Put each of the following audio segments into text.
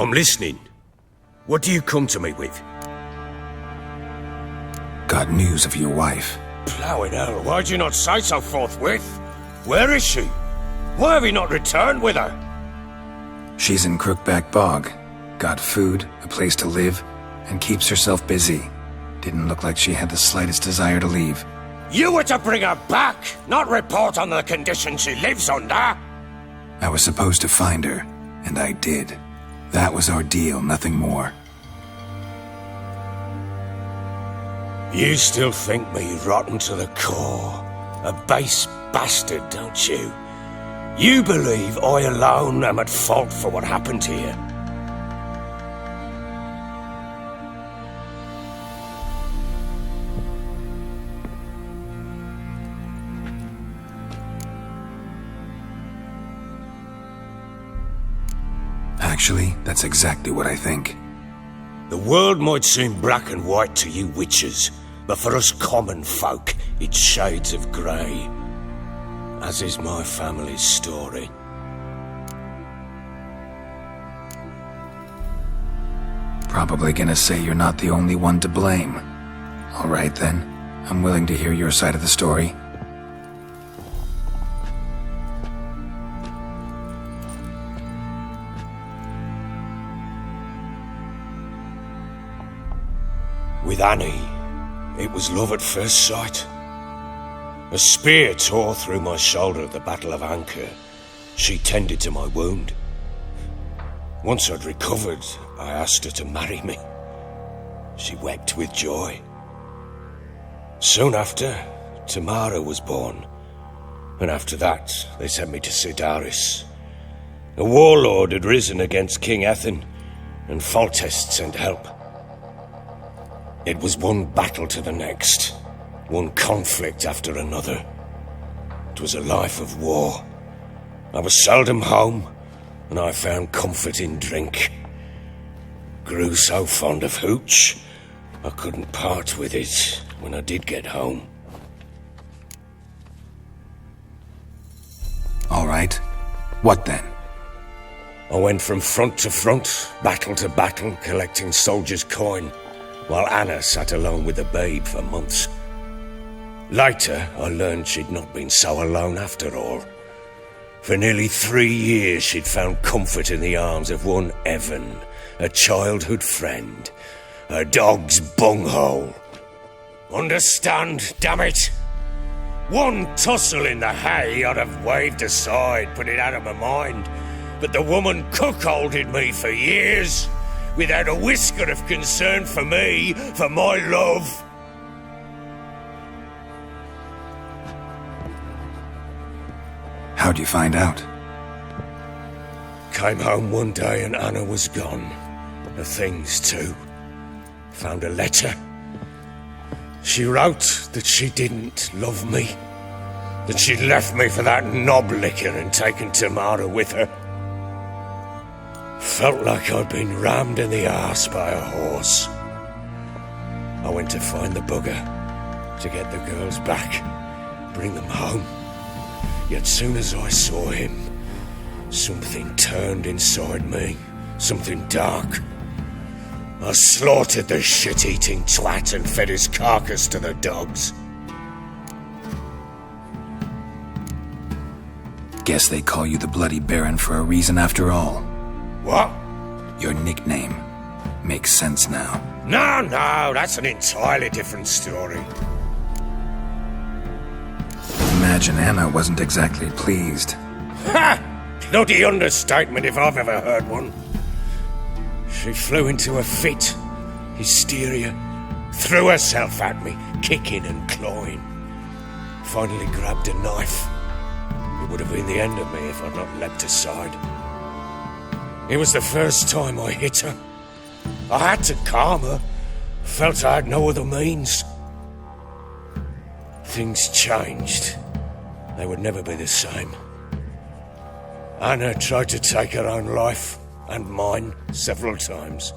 I'm listening. What do you come to me with? Got news of your wife. Plowing hell, why'd you not say so forthwith? Where is she? Why have you not returned with her? She's in Crookback Bog. Got food, a place to live, and keeps herself busy. Didn't look like she had the slightest desire to leave. You were to bring her back, not report on the conditions she lives under. I was supposed to find her, and I did. That was our deal, nothing more. You still think me rotten to the core. A base bastard, don't you? You believe I alone am at fault for what happened here. Actually, that's exactly what I think. The world might seem black and white to you witches, but for us common folk, it's shades of grey. As is my family's story. Probably gonna say you're not the only one to blame. All right then, I'm willing to hear your side of the story. With Annie, it was love at first sight. A spear tore through my shoulder at the Battle of Anchor. She tended to my wound. Once I'd recovered, I asked her to marry me. She wept with joy. Soon after, Tamara was born. And after that, they sent me to Sidaris. A warlord had risen against King Ethan, and Foltest sent help. It was one battle to the next, one conflict after another. It was a life of war. I was seldom home, and I found comfort in drink. Grew so fond of hooch, I couldn't part with it when I did get home. All right. What then? I went from front to front, battle to battle, collecting soldiers' coin, while Anna sat alone with the babe for months. Later, I learned she'd not been so alone after all. For nearly 3 years, she'd found comfort in the arms of one Evan, a childhood friend, a dog's bunghole. Understand, damn it? One tussle in the hay I'd have waved aside, put it out of my mind, but the woman cuckolded me for years, without a whisker of concern for me, for my love. How'd you find out? Came home one day and Anna was gone. Her things too. Found a letter. She wrote that she didn't love me. That she'd left me for that knob licker and taken Tamara with her. Felt like I'd been rammed in the arse by a horse. I went to find the bugger, to get the girls back, bring them home. Yet soon as I saw him, something turned inside me, something dark. I slaughtered the shit-eating twat and fed his carcass to the dogs. Guess they call you the Bloody Baron for a reason after all. What? Your nickname. Makes sense now. No, that's an entirely different story. Imagine Anna wasn't exactly pleased. Ha! Bloody understatement if I've ever heard one. She flew into a fit, hysteria, threw herself at me, kicking and clawing. Finally grabbed a knife. It would have been the end of me if I'd not leapt aside. It was the first time I hit her. I had to calm her. Felt I had no other means. Things changed. They would never be the same. Anna tried to take her own life, and mine, several times.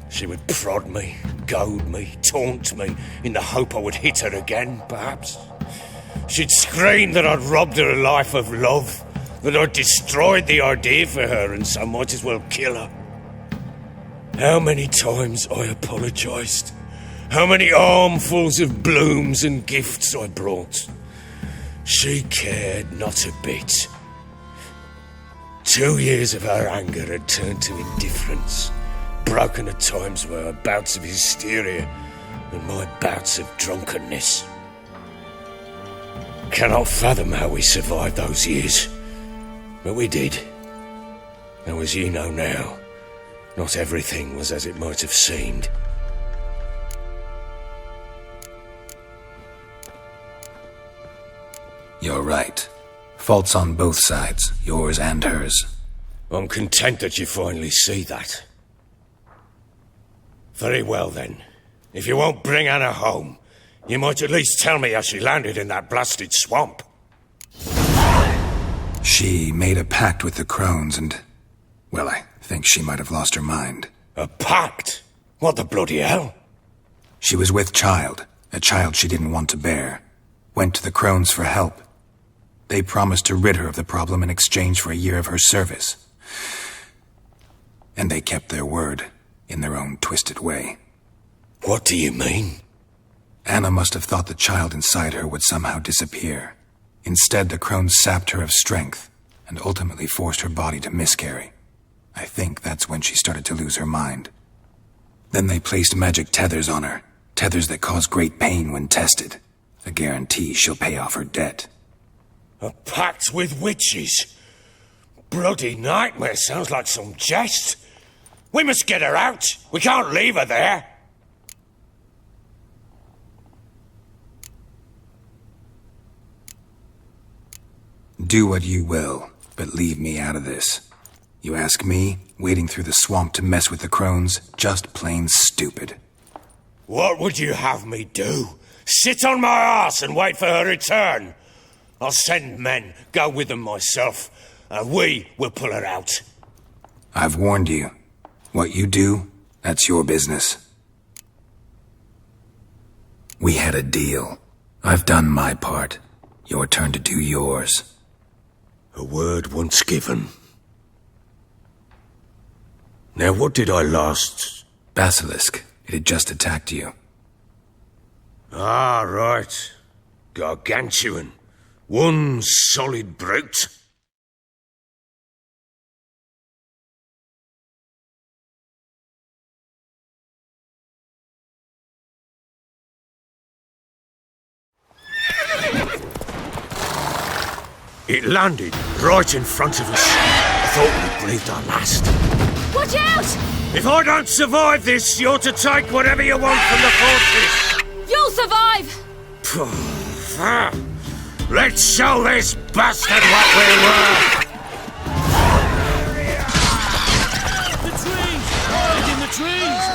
She would prod me, goad me, taunt me, in the hope I would hit her again, perhaps. She'd scream that I'd robbed her life of love, that I destroyed the idea for her and so might as well kill her. How many times I apologised. How many armfuls of blooms and gifts I brought. She cared not a bit. 2 years of her anger had turned to indifference, broken at times by her bouts of hysteria and my bouts of drunkenness. Cannot fathom how we survived those years, but we did. Though as you know now, not everything was as it might have seemed. You're right. Faults on both sides, yours and hers. I'm content that you finally see that. Very well then. If you won't bring Anna home, you might at least tell me how she landed in that blasted swamp. She made a pact with the crones and... well, I think she might have lost her mind. A pact? What the bloody hell? She was with child, a child she didn't want to bear. Went to the crones for help. They promised to rid her of the problem in exchange for a year of her service. And they kept their word, in their own twisted way. What do you mean? Anna must have thought the child inside her would somehow disappear. Instead, the crones sapped her of strength, and ultimately forced her body to miscarry. I think that's when she started to lose her mind. Then they placed magic tethers on her, tethers that cause great pain when tested. A guarantee she'll pay off her debt. A pact with witches? Bloody nightmare, sounds like some jest. We must get her out. We can't leave her there. Do what you will, but leave me out of this. You ask me, wading through the swamp to mess with the crones, just plain stupid. What would you have me do? Sit on my arse and wait for her return? I'll send men, go with them myself, and we will pull her out. I've warned you. What you do, that's your business. We had a deal. I've done my part. Your turn to do yours. A word once given. Now what did I last... Basilisk. It had just attacked you. Ah, right. Gargantuan. One solid brute. It landed right in front of us. I thought we breathed our last. Watch out! If I don't survive this, you're to take whatever you want from the fortress. You'll survive! Let's show this bastard what we were! The trees! Hide in the trees!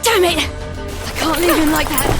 Damn it! I can't leave him like that.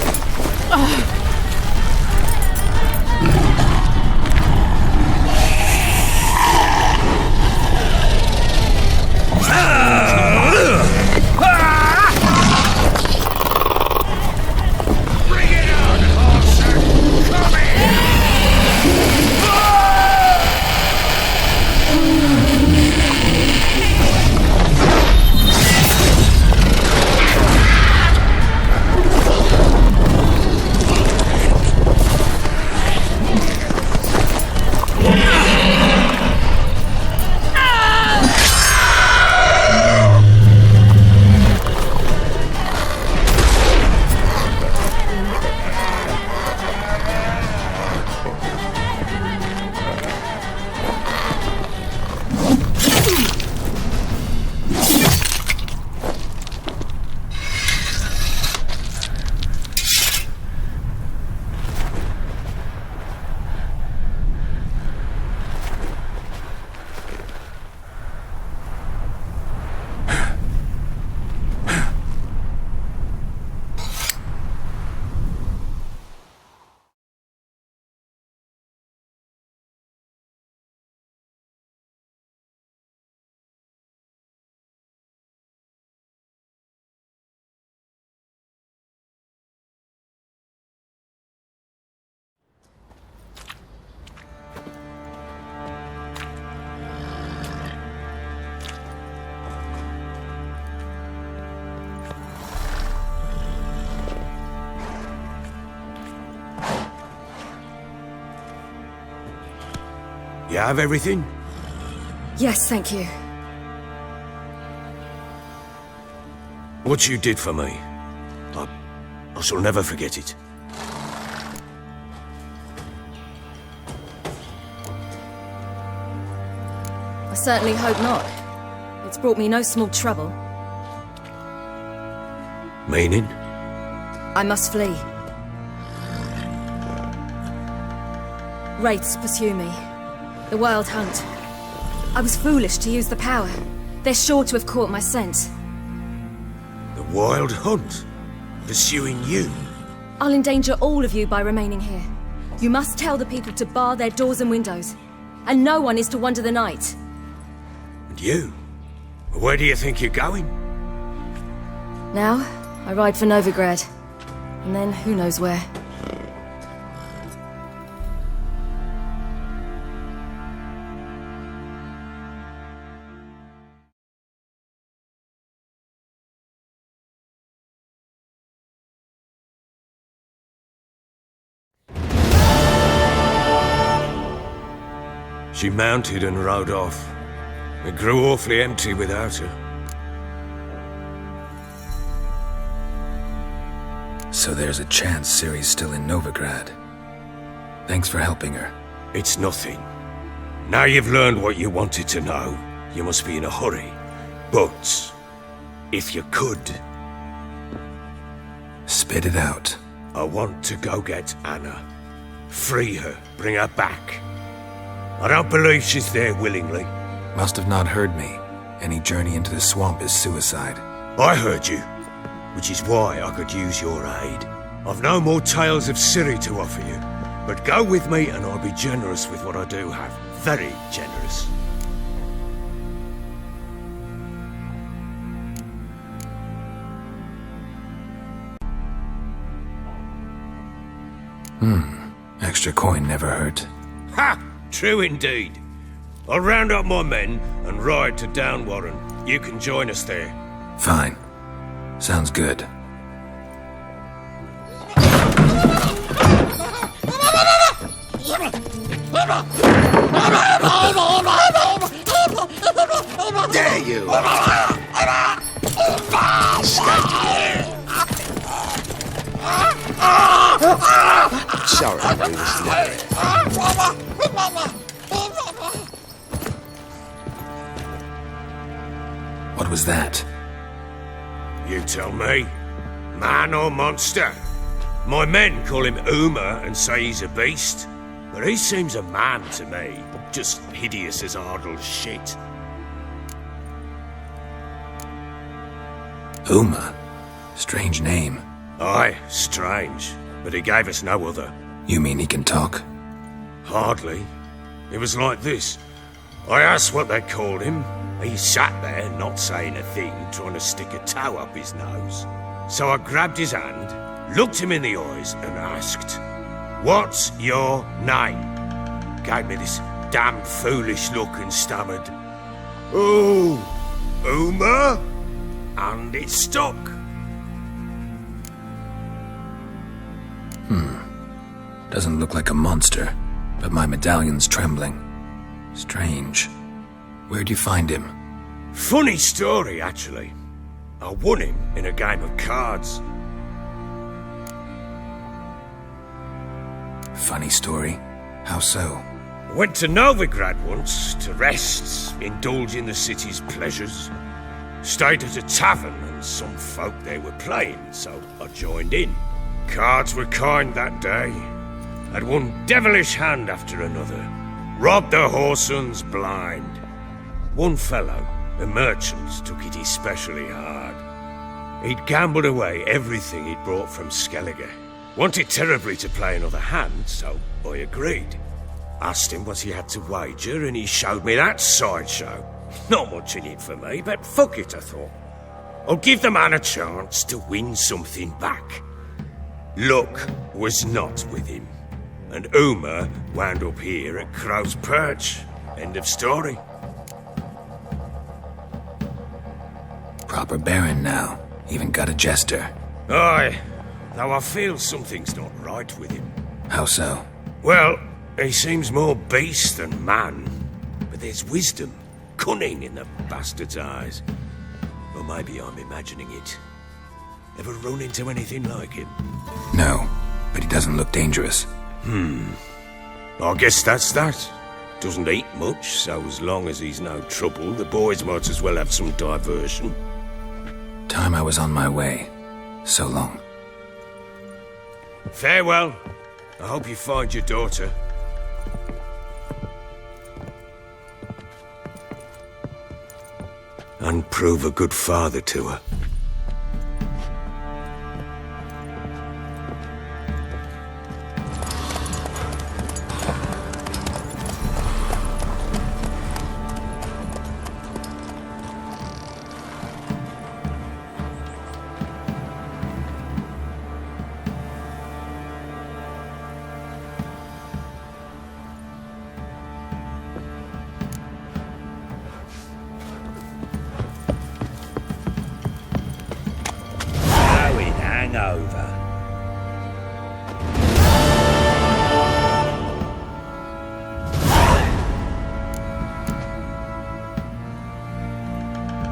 You have everything? Yes, thank you. What you did for me, I shall never forget it. I certainly hope not. It's brought me no small trouble. Meaning? I must flee. Wraiths pursue me. The Wild Hunt. I was foolish to use the power. They're sure to have caught my scent. The Wild Hunt? Pursuing you? I'll endanger all of you by remaining here. You must tell the people to bar their doors and windows. And no one is to wander the night. And you? Where do you think you're going? Now, I ride for Novigrad. And then, who knows where. She mounted and rode off. It grew awfully empty without her. So there's a chance Ciri's still in Novigrad. Thanks for helping her. It's nothing. Now you've learned what you wanted to know, you must be in a hurry. But, if you could... Spit it out. I want to go get Anna. Free her, bring her back. I don't believe she's there willingly. Must have not heard me. Any journey into the swamp is suicide. I heard you, which is why I could use your aid. I've no more tales of Ciri to offer you, but go with me and I'll be generous with what I do have. Very generous. Extra coin never hurt. Ha! True indeed. I'll round up my men and ride to Downwarren. You can join us there. Fine. Sounds good. Dare you! Sorry, we was never. What was that? You tell me. Man or monster? My men call him Uma and say he's a beast, but he seems a man to me. Just hideous as Ardle's shit. Uma? Strange name. Aye, strange, but he gave us no other. You mean he can talk? Hardly. It was like this. I asked what they called him. He sat there, not saying a thing, trying to stick a toe up his nose. So I grabbed his hand, looked him in the eyes, and asked, "What's your name?" Gave me this damn foolish look and stammered, "Oh, Uma?" And it stuck. Doesn't look like a monster, but my medallion's trembling. Strange. Where'd you find him? Funny story, actually. I won him in a game of cards. Funny story? How so? Went to Novigrad once to rest, indulge in the city's pleasures. Stayed at a tavern and some folk there were playing, so I joined in. Cards were kind that day. Had one devilish hand after another. Robbed the whoresons blind. One fellow, a merchant, took it especially hard. He'd gambled away everything he'd brought from Skellige. Wanted terribly to play another hand, so I agreed. Asked him what he had to wager, and he showed me that sideshow. Not much in it for me, but fuck it, I thought. I'll give the man a chance to win something back. Luck was not with him, and Uma wound up here at Crow's Perch. End of story. Proper Baron now. Even got a jester. Aye, though I feel something's not right with him. How so? Well, he seems more beast than man, but there's wisdom, cunning in the bastard's eyes. Or maybe I'm imagining it. Ever run into anything like him? No, but he doesn't look dangerous. I guess that's that. Doesn't eat much, so as long as he's no trouble, the boys might as well have some diversion. Time I was on my way. So long. Farewell. I hope you find your daughter. And prove a good father to her. Hangover.